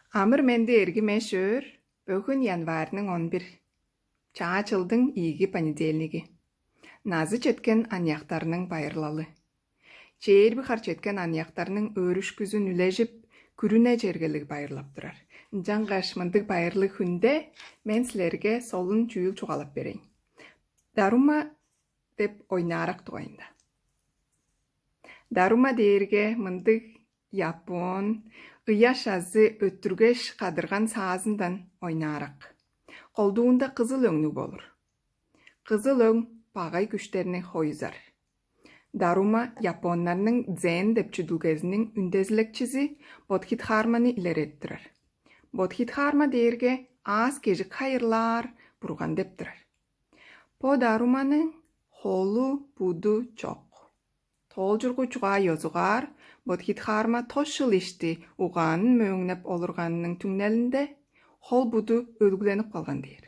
Амыр менде эрги мешөр, бүгін январның 11. Чаа жылдың иги понедельниги. Назы четкен аньяқтарының байырлалы. Чейірбі қар четкен аньяқтарының өріш күзін үлежіп, күріне жергеліг байырлап тұрар. Жаңғаш мындық байырлы хүнде мен сілерге солын чүйіл чуғалап берейін. Дарума деп ойнарақ туғайында. Дарума дейірге мындық япон, ұяш азы өттіргеш қадырған сазындан ойнарақ. Қолдуында қызыл өңні болыр. Қызыл өң бағай күштеріне хойызар. Дарума японларның дзен деп чүділгезінің үндезілекчізі Бодхидхарманы илереттірір. Бодхидхарма дейірге аз кежік хайырлар бұрған дептірір. По даруманың холу буду чоқ. Тол жүргүчуға йозуғар Бодхидхарма тошыл ішті уғанын мөңнеп олырғанының түңнелінде хол буду өлгіленіп қалған дейір.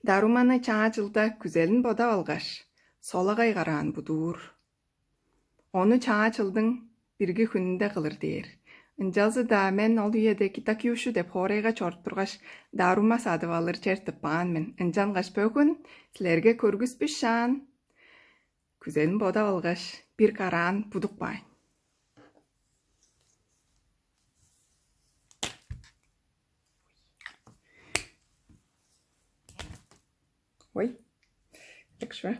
Даруманы чаа жылда күзелін бода алғаш, солағай қараан будуыр. Оны чаа жылдың біргі күнінде қылыр дейір. Инжалзы да мен ол үйеде китак юшу деп хорайға чорт тұрғаш Дарума садып алыр чертіп баан мен. Инжанғаш бөгін сілерге көргіс бішан. Күзелін бода алғаш бір қараан будық байын. Ой, так шва.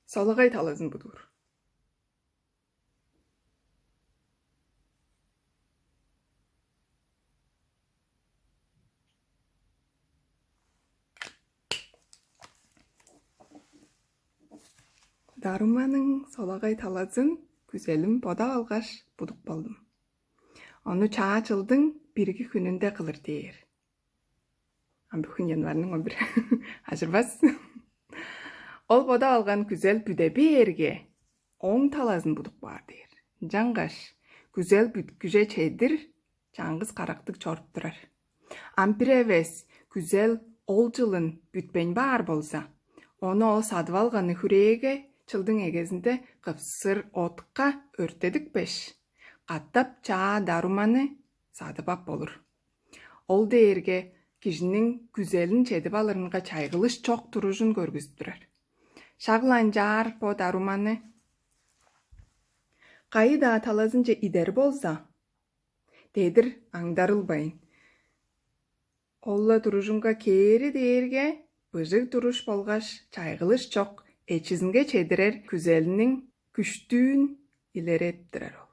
Солығай талазын бұдыр. Даруманың солағай талазын күзелім бода алғаш бұдық болдым. Оны чаа жылдың біргі күнінде қылыр дейір. Бүгін январның 11. Ажырбас. Ол бода алған күзел бүдебі ерге оң талазын бұдық бар дейір. Жаңғаш, күзел бүткүже чейдір, жаңғыз қарақтық чорып тұрар. Ампиревес, күзел ол жылын бүтпен бар болса, оны ол садып алғаны хүрейге жылдың егезінде қыпсыр отқа өртедік беш. Қаттап чаа даруманы садыбап болыр. Ол дейірге кижінің күзелін чедіп алырынға чайғылыш чоқ тұружын көргізіп тұрар. Шағылан жар по даруманы қайда талазынче идер болса, дейдір аңдарылбайын. Олла тұружынға кері дейірге бұжық тұруш болғаш чайғылыш чоқ эчизинге чедірер күзелінің күштүүн илереттірер ол.